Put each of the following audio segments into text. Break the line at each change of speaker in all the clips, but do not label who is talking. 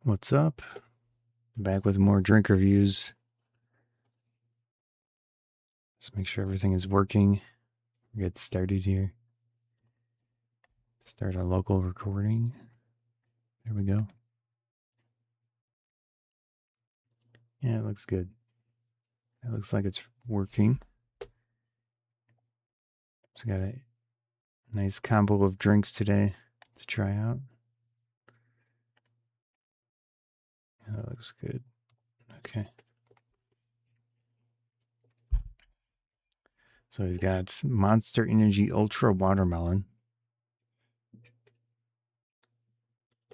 What's up? Back with more drink reviews. Let's make sure everything is working. Get started here. Start a local recording. There we go. Yeah, it looks good. It looks like it's working. So got a nice combo of drinks today to try out. Yeah, that looks good. Okay. So we've got Monster Energy Ultra Watermelon.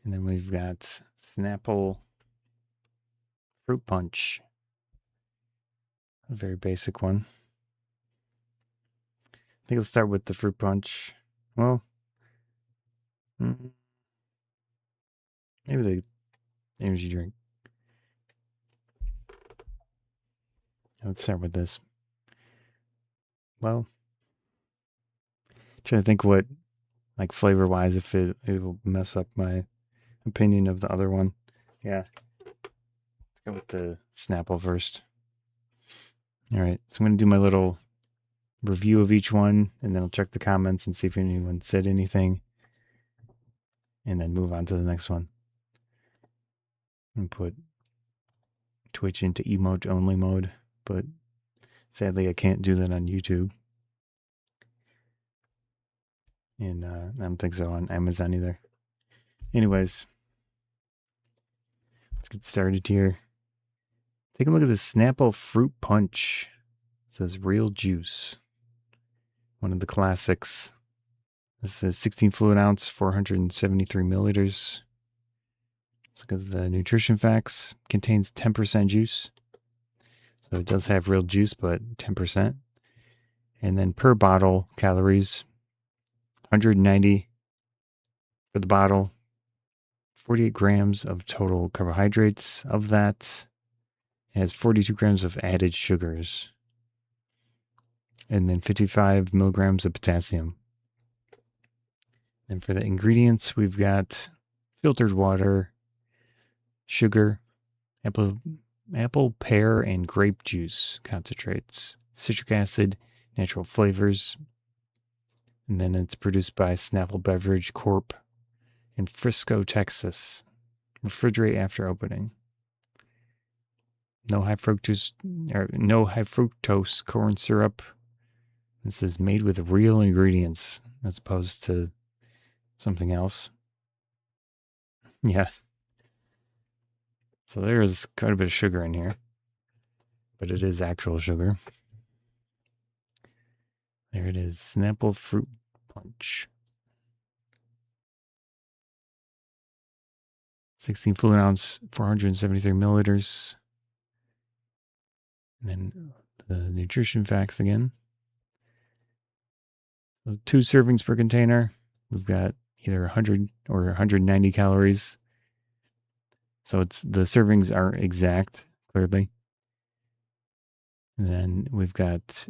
And then we've got Snapple Fruit Punch. A very basic one. I think I'll start with the Fruit Punch. Well, maybe the energy drink. Let's start with this. Well, trying to think what, like flavor wise, if it will mess up my opinion of the other one. Yeah. Let's go with the Snapple first. All right. So I'm going to do my little review of each one, and then I'll check the comments and see if anyone said anything, and then move on to the next one. And put Twitch into emote only mode, but sadly I can't do that on YouTube. And I don't think so on Amazon either. Anyways, let's get started here. Take a look at the Snapple Fruit Punch. It says real juice. One of the classics. This is 16 fluid ounce, 473 milliliters. Let's look at the nutrition facts. Contains 10% juice. So it does have real juice, but 10%. And then per bottle, calories, 190 for the bottle. 48 grams of total carbohydrates. Of that, it has 42 grams of added sugars. And then 55 milligrams of potassium. And for the ingredients, we've got filtered water, sugar, apple, pear, and grape juice concentrates, citric acid, natural flavors. And then it's produced by Snapple Beverage Corp. in Frisco, Texas. Refrigerate after opening. No high fructose corn syrup. This is made with real ingredients as opposed to something else. Yeah. So there is quite a bit of sugar in here, but it is actual sugar. There it is, Snapple Fruit Punch. 16 fluid ounce, 473 milliliters. And then the nutrition facts again. So 2 servings per container. We've got either 100 or 190 calories. So the servings are exact, clearly. And then we've got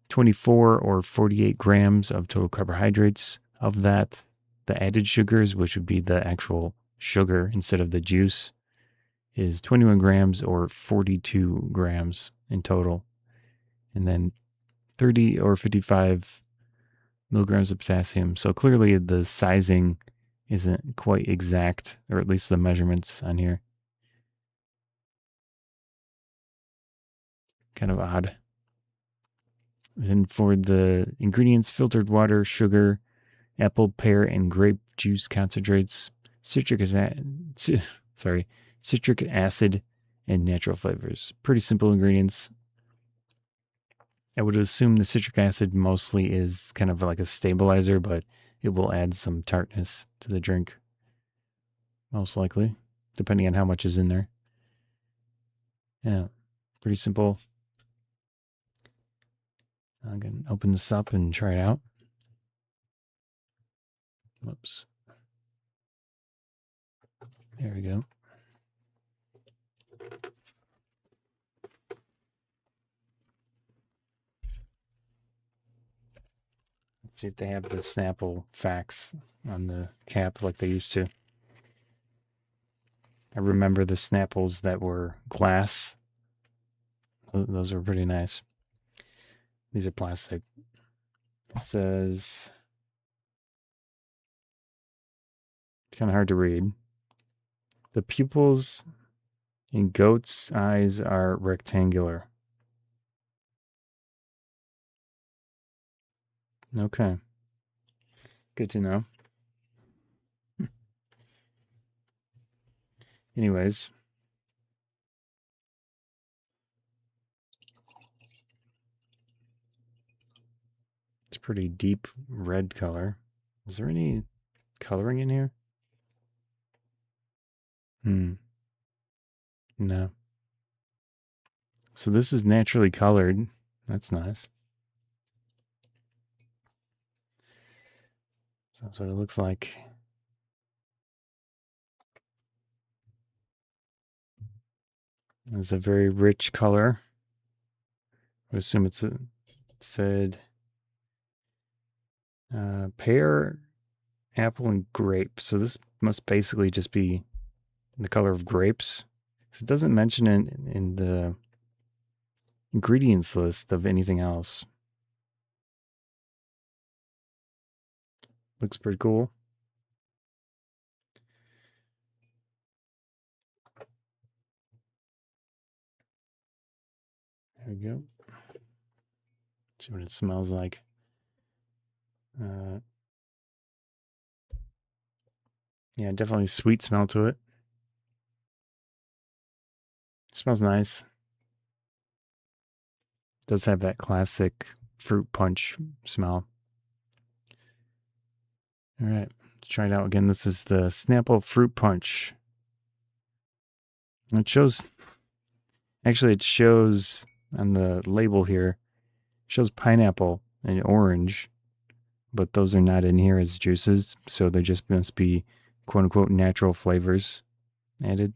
24 or 48 grams of total carbohydrates. Of that, the added sugars, which would be the actual sugar instead of the juice, is 21 grams or 42 grams in total. And then 30 or 55 milligrams of potassium. So clearly the sizing isn't quite exact, or at least the measurements on here. Kind of odd. Then for the ingredients, filtered water, sugar, apple, pear, and grape juice concentrates, citric acid, and natural flavors. Pretty simple ingredients. I would assume the citric acid mostly is kind of like a stabilizer, but it will add some tartness to the drink. Most likely, depending on how much is in there. Yeah, pretty simple. I'm going to open this up and try it out. Whoops. There we go. Let's see if they have the Snapple facts on the cap like they used to. I remember the Snapples that were glass. Those were pretty nice. These are plastic. It says, it's kind of hard to read. The pupils in goat's eyes are rectangular. Okay. Good to know. Anyways, it's a pretty deep red color. Is there any coloring in here? No. So this is naturally colored. That's nice. So that's what it looks like. It's a very rich color. I would assume it said pear, apple, and grape. So this must basically just be the color of grapes. It doesn't mention it in the ingredients list of anything else. Looks pretty cool. There we go. Let's see what it smells like. Yeah, definitely sweet smell to it. Smells nice. Does have that classic fruit punch smell. All right, let's try it out again. This is the Snapple Fruit Punch. It shows on the label here, shows pineapple and orange, but those are not in here as juices, so there just must be quote unquote natural flavors added.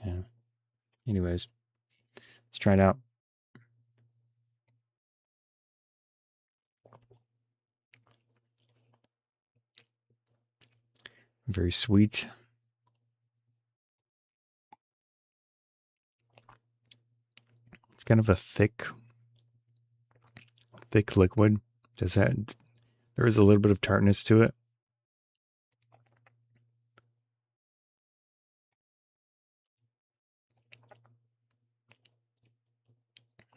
Yeah. Anyways, let's try it out. Very sweet. It's kind of a thick liquid. There is a little bit of tartness to it.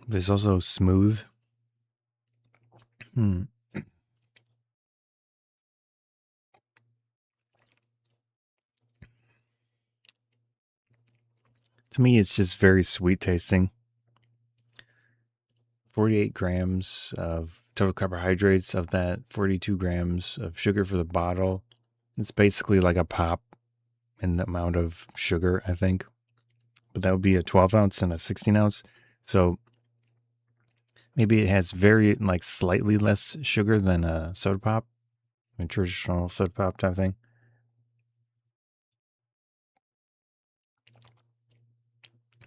But it's also smooth. To me, it's just very sweet tasting. 48 grams of total carbohydrates, of that 42 grams of sugar for the bottle. It's basically like a pop in the amount of sugar, I think. But that would be a 12 ounce and a 16 ounce. So maybe it has very, like, slightly less sugar than a soda pop, a traditional soda pop type thing.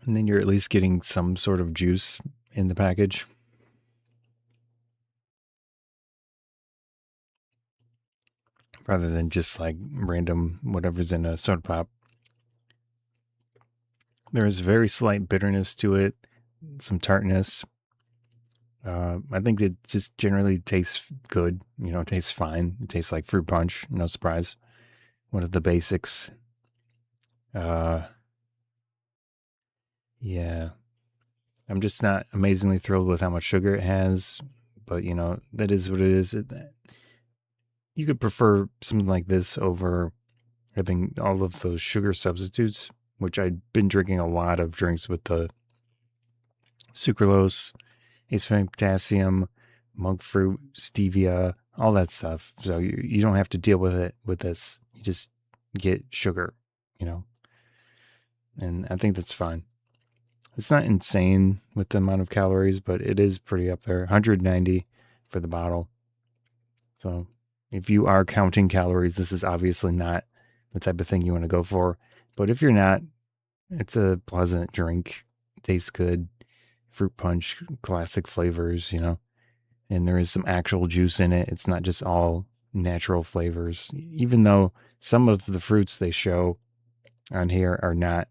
And then you're at least getting some sort of juice in the package. Rather than just like random whatever's in a soda pop. There is very slight bitterness to it, some tartness. I think it just generally tastes good. It tastes fine. It tastes like fruit punch. No surprise. One of the basics. Yeah. I'm just not amazingly thrilled with how much sugar it has, but that is what it is. You could prefer something like this over having all of those sugar substitutes, which I'd been drinking a lot of drinks with the sucralose, aspartic potassium, monk fruit, stevia, all that stuff. So you don't have to deal with it with this. You just get sugar, and I think that's fine. It's not insane with the amount of calories, but it is pretty up there. 190 for the bottle. So if you are counting calories, this is obviously not the type of thing you want to go for. But if you're not, it's a pleasant drink. Tastes good. Fruit punch, classic flavors, and there is some actual juice in it. It's not just all natural flavors, even though some of the fruits they show on here are not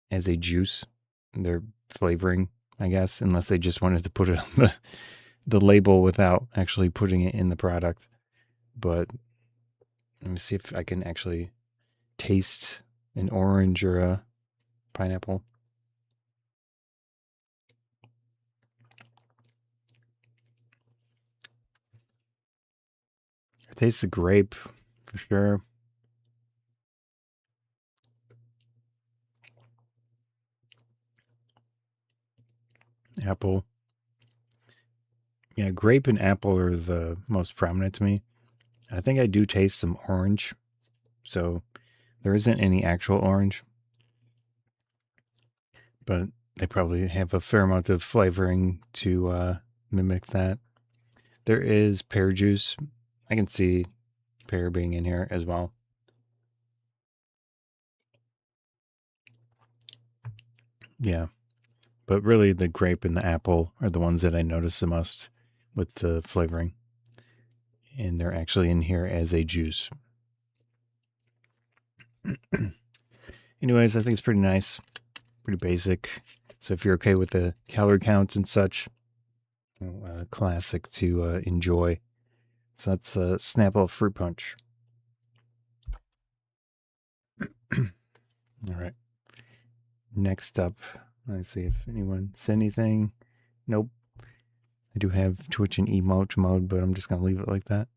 as a juice. They're flavoring, I guess, unless they just wanted to put it on the label without actually putting it in the product. But let me see if I can actually taste an orange or a pineapple. I taste the grape for sure. Apple. Yeah, grape and apple are the most prominent to me. I think I do taste some orange. So there isn't any actual orange, but they probably have a fair amount of flavoring to mimic that. There is pear juice. I can see pear being in here as well. Yeah. But really, the grape and the apple are the ones that I notice the most with the flavoring. And they're actually in here as a juice. Anyways, I think it's pretty nice, pretty basic. So if you're okay with the calorie counts and such, classic to enjoy. So that's the Snapple Fruit Punch. All right. Next up, let's see if anyone said anything. Nope. I do have Twitch and emote mode, but I'm just going to leave it like that.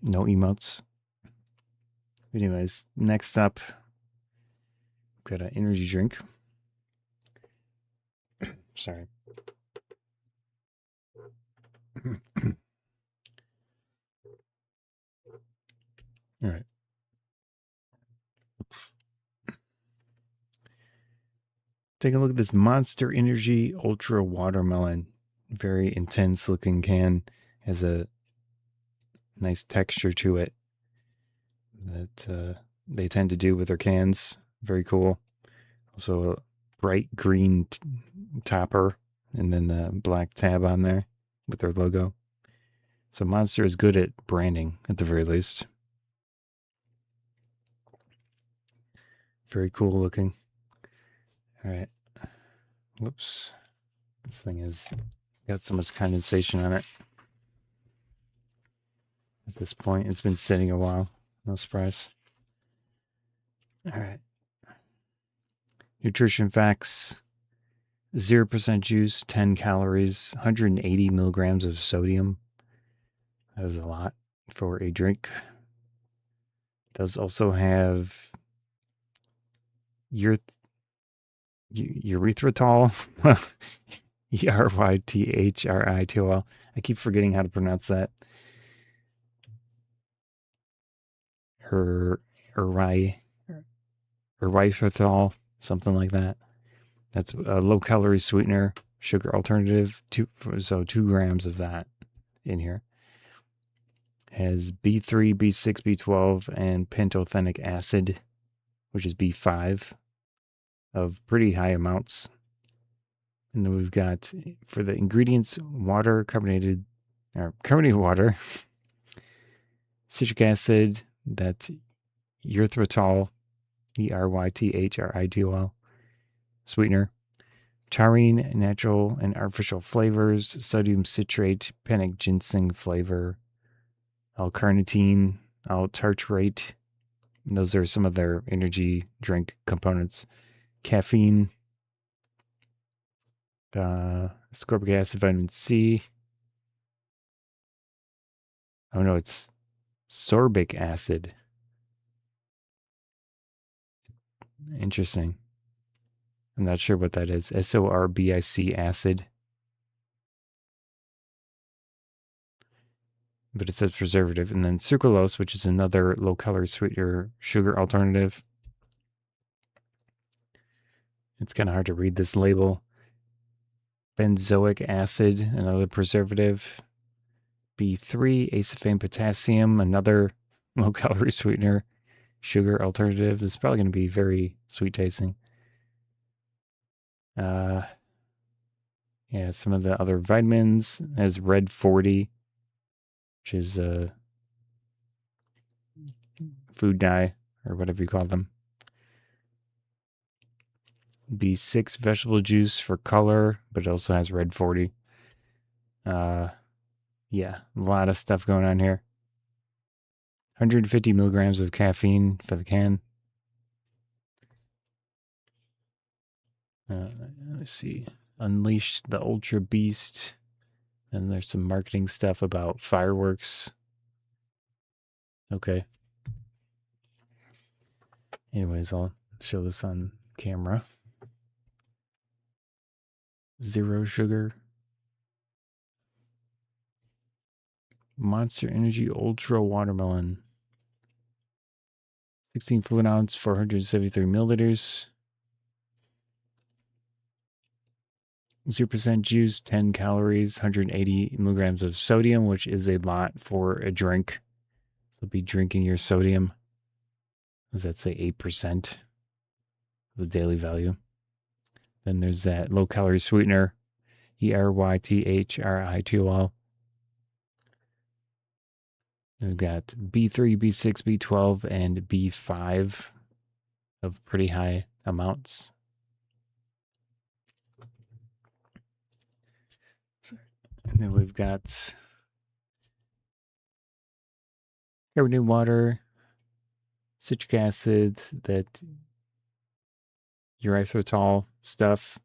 No emotes. Anyways, next up, got an energy drink. Sorry. All right. Take a look at this Monster Energy Ultra Watermelon. Very intense looking can. Has a nice texture to it that they tend to do with their cans. Very cool. Also a bright green topper and then the black tab on there with their logo. So Monster is good at branding at the very least. Very cool looking. All right. Whoops. This thing has got so much condensation on it. At this point, it's been sitting a while. No surprise. All right. Nutrition facts 0% juice, 10 calories, 180 milligrams of sodium. That is a lot for a drink. It does also have erythritol. erythritol. I keep forgetting how to pronounce that. Erythritol, something like that. That's a low-calorie sweetener, sugar alternative. 2 grams of that in here. Has B3, B6, B12, and pantothenic acid, which is B5, of pretty high amounts. And then we've got, for the ingredients, carbonated water, citric acid, that's erythritol, erythritol, sweetener, taurine, natural and artificial flavors, sodium citrate, panic ginseng flavor, L-carnitine, L-tartrate. Those are some of their energy drink components. Caffeine, ascorbic acid, vitamin C. Oh no, it's sorbic acid. Interesting. I'm not sure what that is. Sorbic acid. But it says preservative. And then sucralose, which is another low-calorie sweetener sugar alternative. It's kind of hard to read this label. Benzoic acid, another preservative. B3, acephane potassium, another low-calorie sweetener sugar alternative. It's probably going to be very sweet tasting. Yeah, some of the other vitamins as Red 40, which is food dye, or whatever you call them. B6 vegetable juice for color, but it also has red 40. Yeah, a lot of stuff going on here. 150 milligrams of caffeine for the can. Let's see. Unleash the Ultra Beast. And there's some marketing stuff about fireworks. Okay. Anyways, I'll show this on camera. Zero sugar. Monster Energy Ultra Watermelon. 16 fluid ounce, 473 milliliters. 0% juice, 10 calories, 180 milligrams of sodium, which is a lot for a drink. So be drinking your sodium. Does that say 8% of the daily value? Then there's that low calorie sweetener, ERYTHRITOL. We've got B3, B6, B12, and B5 of pretty high amounts. And then we've got carbonated water, citric acid, that erythritol stuff,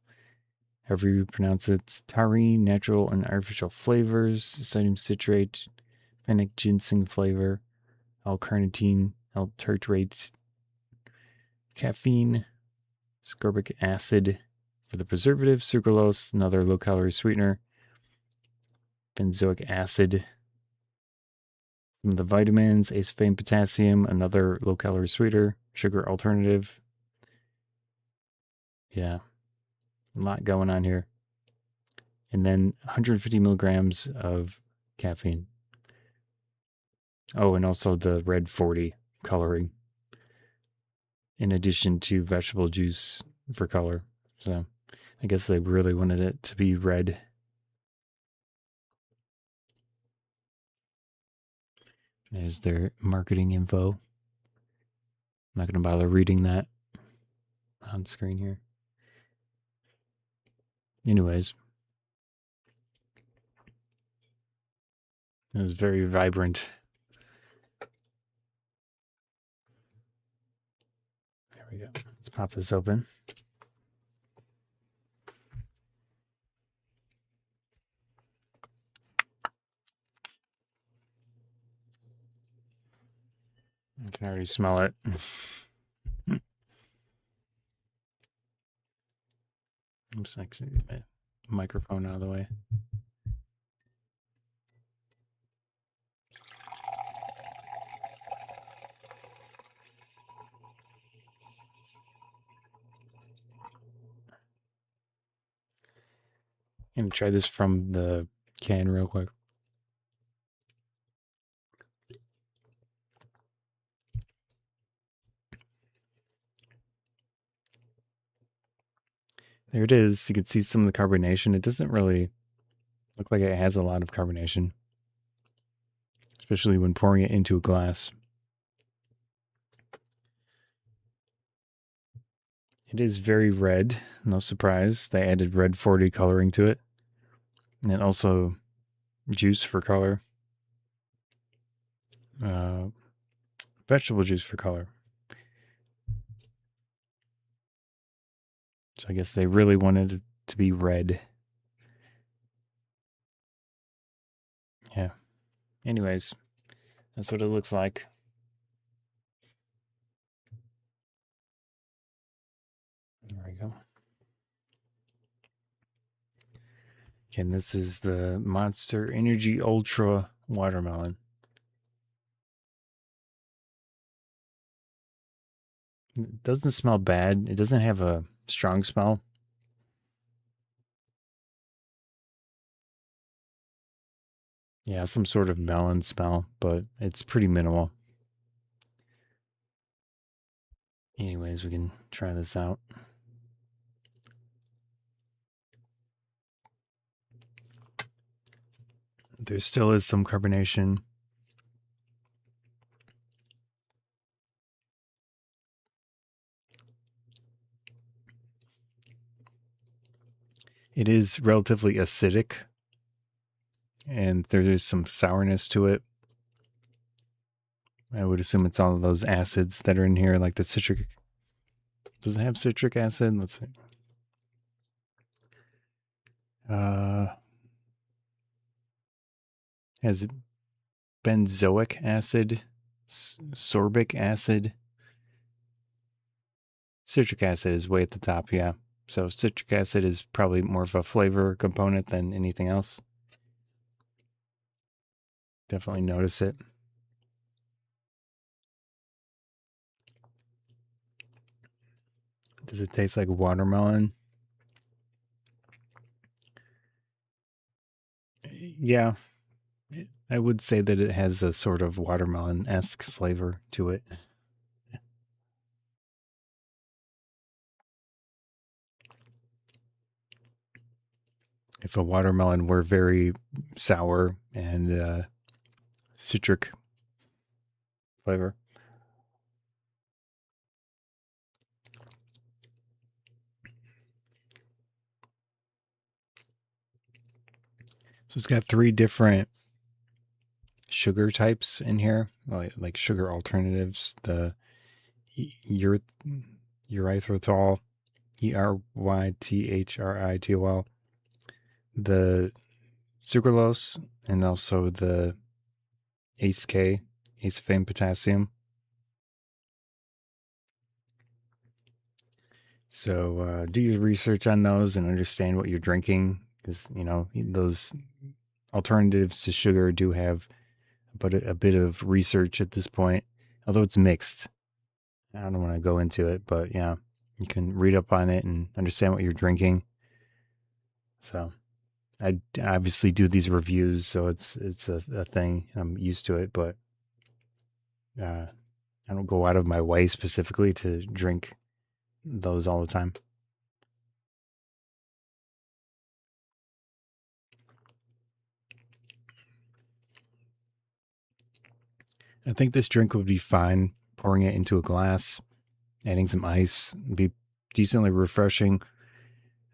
however you pronounce it, taurine, natural and artificial flavors, sodium citrate, fennec ginseng flavor, L-carnitine, L-tartrate, caffeine, ascorbic acid for the preservative, sucralose, another low-calorie sweetener, benzoic acid, some of the vitamins, aspartame, potassium, another low-calorie sweetener, sugar alternative. Yeah, a lot going on here. And then 150 milligrams of caffeine. Oh, and also the red 40 coloring, in addition to vegetable juice for color. So I guess they really wanted it to be red. There's their marketing info. I'm not going to bother reading that on screen here. Anyways, it was very vibrant. There we go. Let's pop this open. I can already smell it. Oops, I can get my microphone out of the way. I'm going to try this from the can real quick. There it is. You can see some of the carbonation. It doesn't really look like it has a lot of carbonation, especially when pouring it into a glass. It is very red. No surprise. They added red 40 coloring to it. And then also juice for color. Vegetable juice for color. So I guess they really wanted it to be red. Yeah. Anyways, that's what it looks like. There we go. And this is the Monster Energy Ultra Watermelon. It doesn't smell bad. It doesn't have a strong smell. Yeah, some sort of melon smell, but it's pretty minimal. Anyways, we can try this out. There still is some carbonation. It is relatively acidic, and there is some sourness to it. I would assume it's all of those acids that are in here, like the citric. Does it have citric acid? Let's see. Has benzoic acid, sorbic acid. Citric acid is way at the top, yeah. So citric acid is probably more of a flavor component than anything else. Definitely notice it. Does it taste like watermelon? Yeah, I would say that it has a sort of watermelon-esque flavor to it. If a watermelon were very sour and citric flavor. So it's got 3 different sugar types in here, like sugar alternatives. The erythritol, erythritol, the sucralose, and also the ACE-K, acetylene potassium. So do your research on those and understand what you're drinking, because those alternatives to sugar do have a bit of research at this point, although it's mixed. I don't want to go into it, but yeah, you can read up on it and understand what you're drinking. So I obviously do these reviews, so it's a thing. I'm used to it, but I don't go out of my way specifically to drink those all the time. I think this drink would be fine pouring it into a glass, adding some ice, be decently refreshing.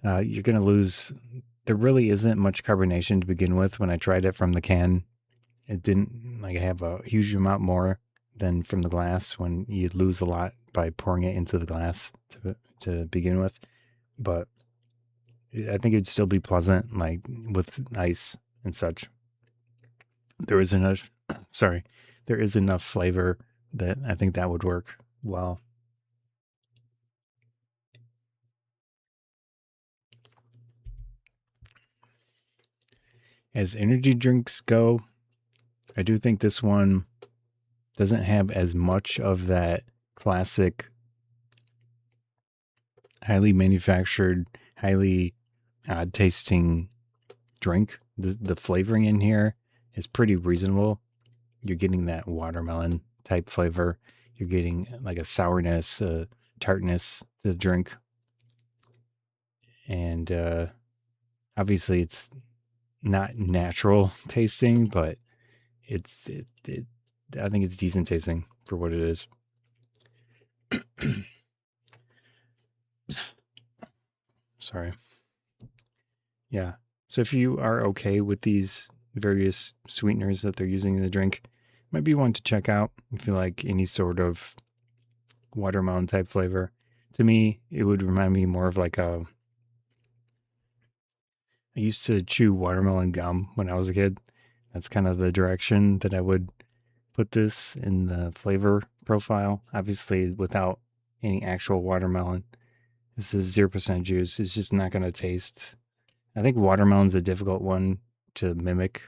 You're going to lose. There really isn't much carbonation to begin with. When I tried it from the can, it didn't like have a huge amount more than from the glass when you lose a lot by pouring it into the glass to begin with. But I think it'd still be pleasant, like with ice and such. There is enough, sorry, there is enough flavor that I think that would work well. As energy drinks go, I do think this one doesn't have as much of that classic, highly manufactured, highly odd tasting drink. The flavoring in here is pretty reasonable. You're getting that watermelon type flavor. You're getting like a sourness, tartness to the drink. And obviously it's not natural tasting, but I think it's decent tasting for what it is. Sorry. Yeah. So if you are okay with these various sweeteners that they're using in the drink, might be one to check out if you like any sort of watermelon type flavor. To me, it would remind me more of like a. I used to chew watermelon gum when I was a kid. That's kind of the direction that I would put this in the flavor profile. Obviously, without any actual watermelon. This is 0% juice. It's just not going to taste. I think watermelon's a difficult one to mimic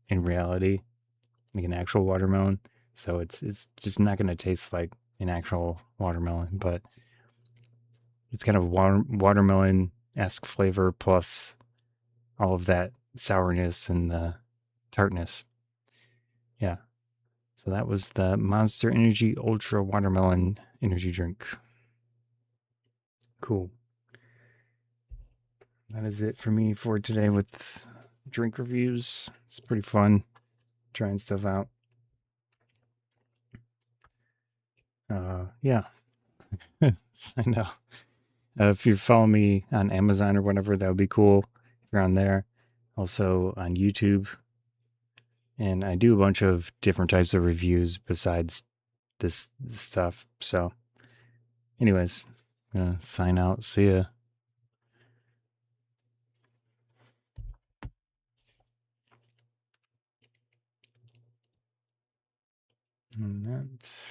in reality, like an actual watermelon. So it's just not going to taste like an actual watermelon, but it's kind of watermelon esque flavor plus all of that sourness and the tartness. Yeah. So that was the Monster Energy Ultra Watermelon Energy Drink. Cool. That is it for me for today with drink reviews. It's pretty fun trying stuff out. Yeah. I know. If you follow me on Amazon or whatever, that would be cool. around there. Also on YouTube. And I do a bunch of different types of reviews besides this stuff. So, anyways, I'm going to sign out. See ya. And that's